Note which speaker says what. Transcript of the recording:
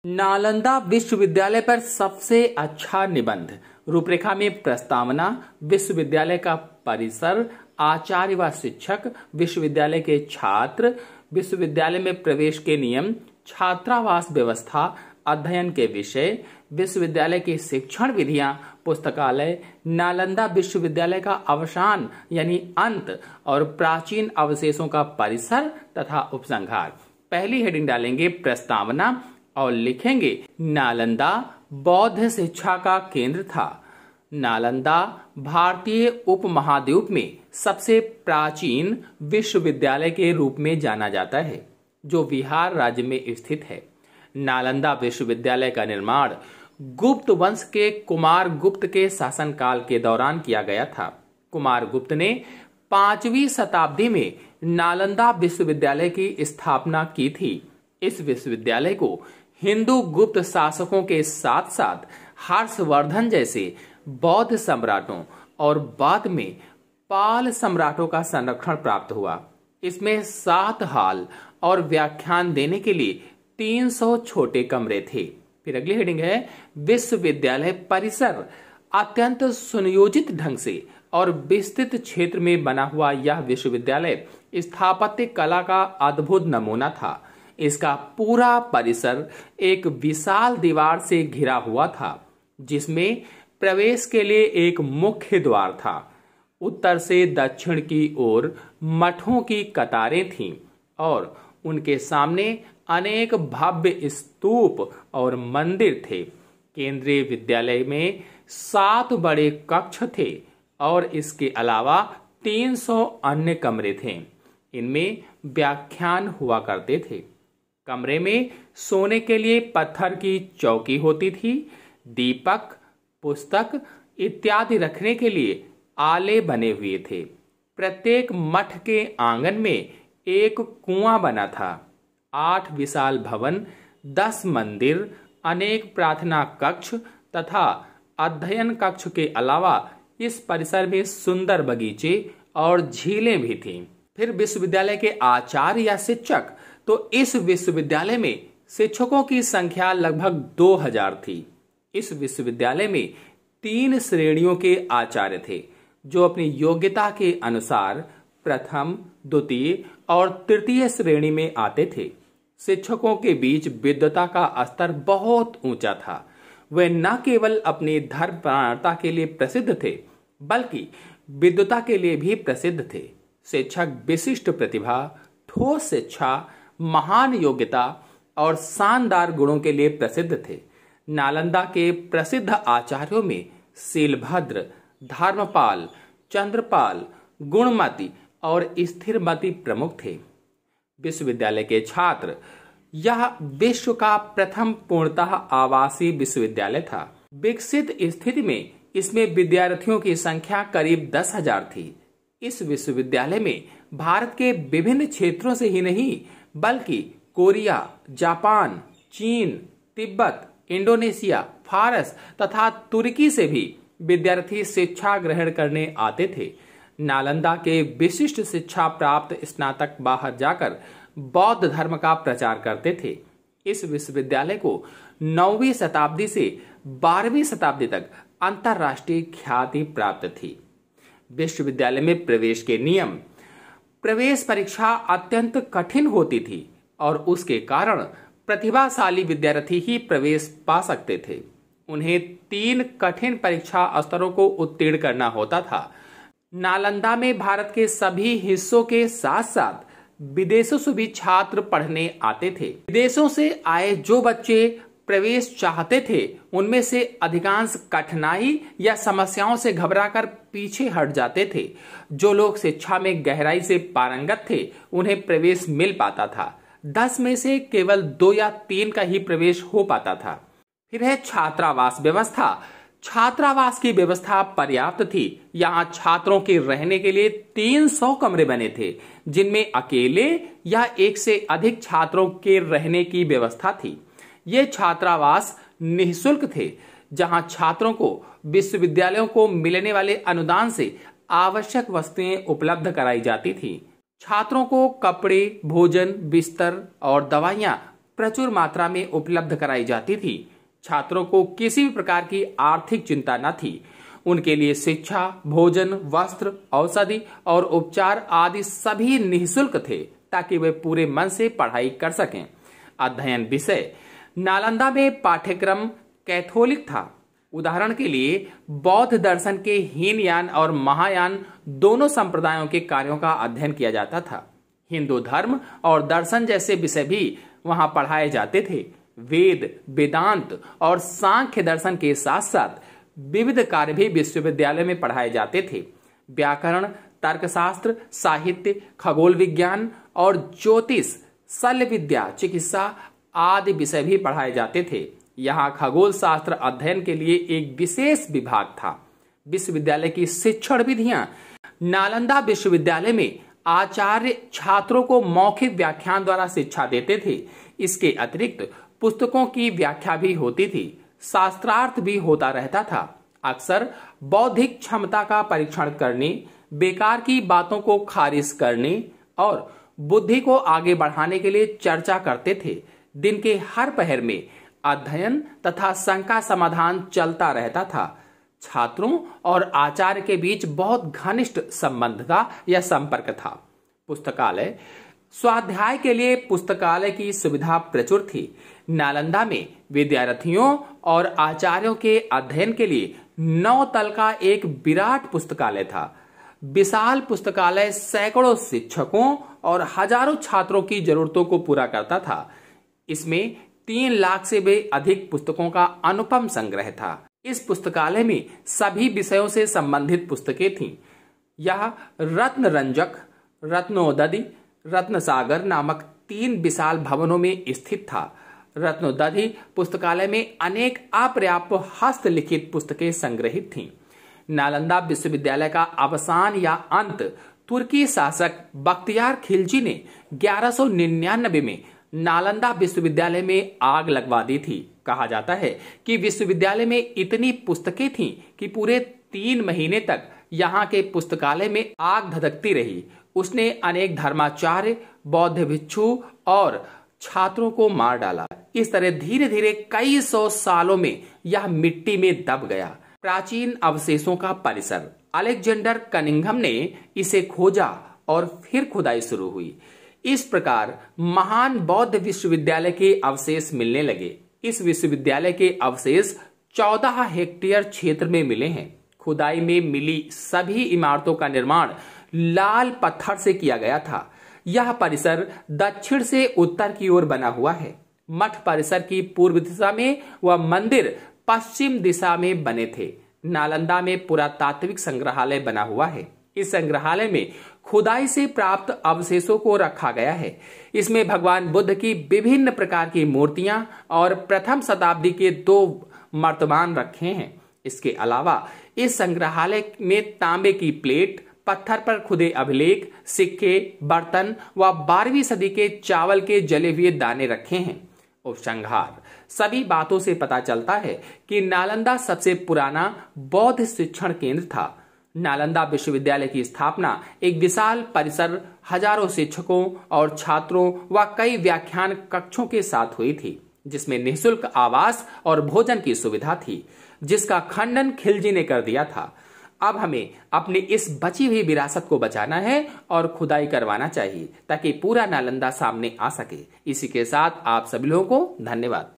Speaker 1: नालंदा विश्वविद्यालय पर सबसे अच्छा निबंध। रूपरेखा में प्रस्तावना, विश्वविद्यालय का परिसर, आचार्य व शिक्षक, विश्वविद्यालय के छात्र, विश्वविद्यालय में प्रवेश के नियम, छात्रावास व्यवस्था, अध्ययन के विषय, विश्वविद्यालय की शिक्षण विधियां, पुस्तकालय, नालंदा विश्वविद्यालय का अवसान यानी अंत और प्राचीन अवशेषों का परिसर तथा उपसंहार। पहली हेडिंग डालेंगे प्रस्तावना और लिखेंगे नालंदा बौद्ध शिक्षा का केंद्र था। नालंदा भारतीय उपमहाद्वीप में सबसे प्राचीन विश्वविद्यालय के रूप में जाना जाता है, जो बिहार राज्य में स्थित है। नालंदा विश्वविद्यालय का निर्माण गुप्त वंश के कुमार गुप्त के शासनकाल के दौरान किया गया था। कुमार गुप्त ने 5वीं शताब्दी में नालंदा विश्वविद्यालय की स्थापना की थी। इस विश्वविद्यालय को हिंदू गुप्त शासकों के साथ साथ हर्षवर्धन जैसे बौद्ध सम्राटों और बाद में पाल सम्राटों का संरक्षण प्राप्त हुआ। इसमें 7 हॉल और व्याख्यान देने के लिए 300 छोटे कमरे थे। फिर अगली हेडिंग है विश्वविद्यालय परिसर। अत्यंत सुनियोजित ढंग से और विस्तृत क्षेत्र में बना हुआ यह विश्वविद्यालय स्थापत्य कला का अद्भुत नमूना था। इसका पूरा परिसर एक विशाल दीवार से घिरा हुआ था, जिसमें प्रवेश के लिए एक मुख्य द्वार था। उत्तर से दक्षिण की ओर मठों की कतारें थीं और उनके सामने अनेक भव्य स्तूप और मंदिर थे। केंद्रीय विद्यालय में 7 बड़े कक्ष थे और इसके अलावा 300 अन्य कमरे थे। इनमें व्याख्यान हुआ करते थे। कमरे में सोने के लिए पत्थर की चौकी होती थी। दीपक, पुस्तक इत्यादि रखने के लिए आले बने हुए थे। प्रत्येक मठ के आंगन में एक कुआं बना था। 8 विशाल भवन, 10 मंदिर, अनेक प्रार्थना कक्ष तथा अध्ययन कक्ष के अलावा इस परिसर में सुंदर बगीचे और झीलें भी थीं। फिर विश्वविद्यालय के आचार्य या शिक्षक, तो इस विश्वविद्यालय में शिक्षकों की संख्या लगभग 2000 थी। इस विश्वविद्यालय में 3 श्रेणियों के आचार्य थे, जो अपनी योग्यता के अनुसार प्रथम, द्वितीय और तृतीय श्रेणी में आते थे। शिक्षकों के बीच विद्वता का स्तर बहुत ऊंचा था। वे न केवल अपनी धर्मपरायणता के लिए प्रसिद्ध थे, बल्कि विद्वता के लिए भी प्रसिद्ध थे। शिक्षक विशिष्ट प्रतिभा, ठोस शिक्षा, महान योग्यता और शानदार गुणों के लिए प्रसिद्ध थे। नालंदा के प्रसिद्ध आचार्यों में शीलभद्र, धर्मपाल, चंद्रपाल, गुणमती और स्थिरमती प्रमुख थे। विश्वविद्यालय के छात्र, यह विश्व का प्रथम पूर्णतः आवासीय विश्वविद्यालय था। विकसित स्थिति में इसमें विद्यार्थियों की संख्या करीब 10,000 थी। इस विश्वविद्यालय में भारत के विभिन्न क्षेत्रों से ही नहीं, बल्कि कोरिया, जापान, चीन, तिब्बत, इंडोनेशिया, फारस तथा तुर्की से भी विद्यार्थी शिक्षा ग्रहण करने आते थे। नालंदा के विशिष्ट शिक्षा प्राप्त स्नातक बाहर जाकर बौद्ध धर्म का प्रचार करते थे। इस विश्वविद्यालय को 9वीं शताब्दी से 12वीं शताब्दी तक अंतर्राष्ट्रीय ख्याति प्राप्त थी। विश्वविद्यालय में प्रवेश के नियम। प्रवेश परीक्षा अत्यंत कठिन होती थी और उसके कारण प्रतिभाशाली विद्यार्थी ही प्रवेश पा सकते थे। उन्हें 3 कठिन परीक्षा स्तरों को उत्तीर्ण करना होता था। नालंदा में भारत के सभी हिस्सों के साथ साथ विदेशों से भी छात्र पढ़ने आते थे। विदेशों से आए जो बच्चे प्रवेश चाहते थे, उनमें से अधिकांश कठिनाई या समस्याओं से घबराकर पीछे हट जाते थे। जो लोग शिक्षा में गहराई से पारंगत थे, उन्हें प्रवेश मिल पाता था। 10 में से केवल 2 या 3 का ही प्रवेश हो पाता था। फिर है छात्रावास व्यवस्था। छात्रावास की व्यवस्था पर्याप्त थी। यहाँ छात्रों के रहने के लिए 300 कमरे बने थे, जिनमें अकेले या एक से अधिक छात्रों के रहने की व्यवस्था थी। ये छात्रावास निःशुल्क थे, जहां छात्रों को विश्वविद्यालयों को मिलने वाले अनुदान से आवश्यक वस्तुएं उपलब्ध कराई जाती थी। छात्रों को कपड़े, भोजन, बिस्तर और दवाइयां प्रचुर मात्रा में उपलब्ध कराई जाती थी। छात्रों को किसी भी प्रकार की आर्थिक चिंता न थी। उनके लिए शिक्षा, भोजन, वस्त्र, औषधि और उपचार आदि सभी निःशुल्क थे, ताकि वे पूरे मन से पढ़ाई कर सकें। अध्ययन विषय: नालंदा में पाठ्यक्रम कैथोलिक था। उदाहरण के लिए बौद्ध दर्शन के हीनयान और महायान दोनों संप्रदायों के कार्यों का अध्ययन किया जाता था। हिंदू धर्म और दर्शन जैसे विषय भी वहां पढ़ाए जाते थे। वेद, वेदांत और सांख्य दर्शन के साथ साथ विविध कार्य भी विश्वविद्यालय में पढ़ाए जाते थे। व्याकरण, तर्कशास्त्र, साहित्य, खगोल विज्ञान और ज्योतिष, शल्य विद्या, चिकित्सा आदि विषय भी पढ़ाए जाते थे। यहाँ खगोल शास्त्र अध्ययन के लिए एक विशेष विभाग था। विश्वविद्यालय की शिक्षण विधियां: नालंदा विश्वविद्यालय में आचार्य छात्रों को मौखिक व्याख्यान द्वारा शिक्षा देते थे। इसके अतिरिक्त पुस्तकों की व्याख्या भी होती थी, शास्त्रार्थ भी होता रहता था। अक्सर बौद्धिक क्षमता का परीक्षण करने, बेकार की बातों को खारिज करने और बुद्धि को आगे बढ़ाने के लिए चर्चा करते थे। दिन के हर पहर में अध्ययन तथा शंका समाधान चलता रहता था। छात्रों और आचार्य के बीच बहुत घनिष्ठ संबंध था या संपर्क था। पुस्तकालय: स्वाध्याय के लिए पुस्तकालय की सुविधा प्रचुर थी। नालंदा में विद्यार्थियों और आचार्यों के अध्ययन के लिए 9 तल का एक विराट पुस्तकालय था। विशाल पुस्तकालय सैकड़ों शिक्षकों और हजारों छात्रों की जरूरतों को पूरा करता था। इसमें 3 लाख से भी अधिक पुस्तकों का अनुपम संग्रह था। इस पुस्तकालय में सभी विषयों से संबंधित पुस्तकें थीं। यह रत्न रंजक, रत्नोदधि, रत्नसागर नामक 3 विशाल भवनों में स्थित था। रत्नोदधि पुस्तकालय में अनेक अपर्याप्त हस्तलिखित पुस्तकें संग्रहित थीं। नालंदा विश्वविद्यालय का अवसान या अंत तुर्की शासक बख्तियार खिलजी ने 1199 में नालंदा विश्वविद्यालय में आग लगवा दी थी। कहा जाता है कि विश्वविद्यालय में इतनी पुस्तकें थीं कि पूरे 3 महीने तक यहाँ के पुस्तकालय में आग धधकती रही। उसने अनेक धर्माचार्य, बौद्ध भिक्षु और छात्रों को मार डाला। इस तरह धीरे धीरे कई 100 सालों में यह मिट्टी में दब गया। प्राचीन अवशेषों का परिसर: अलेक्जेंडर कनिंघम ने इसे खोजा और फिर खुदाई शुरू हुई। इस प्रकार महान बौद्ध विश्वविद्यालय के अवशेष मिलने लगे। इस विश्वविद्यालय के अवशेष 14 हेक्टेयर क्षेत्र में मिले हैं। खुदाई में मिली सभी इमारतों का निर्माण लाल पत्थर से किया गया था। यह परिसर दक्षिण से उत्तर की ओर बना हुआ है। मठ परिसर की पूर्व दिशा में व मंदिर पश्चिम दिशा में बने थे। नालंदा में पुरातात्विक संग्रहालय बना हुआ है। इस संग्रहालय में खुदाई से प्राप्त अवशेषों को रखा गया है। इसमें भगवान बुद्ध की विभिन्न प्रकार की मूर्तियां और प्रथम शताब्दी के 2 मर्तबान रखे हैं। इसके अलावा इस संग्रहालय में तांबे की प्लेट, पत्थर पर खुदे अभिलेख, सिक्के, बर्तन व 12वीं सदी के चावल के जले हुए दाने रखे हैं। उपसंहार: सभी बातों से पता चलता है कि नालंदा सबसे पुराना बौद्ध शिक्षण केंद्र था। नालंदा विश्वविद्यालय की स्थापना एक विशाल परिसर, हजारों शिक्षकों और छात्रों व कई व्याख्यान कक्षों के साथ हुई थी, जिसमें निःशुल्क आवास और भोजन की सुविधा थी, जिसका खंडन खिलजी ने कर दिया था। अब हमें अपनी इस बची हुई विरासत को बचाना है और खुदाई करवाना चाहिए, ताकि पूरा नालंदा सामने आ सके। इसी के साथ आप सभी लोगों को धन्यवाद।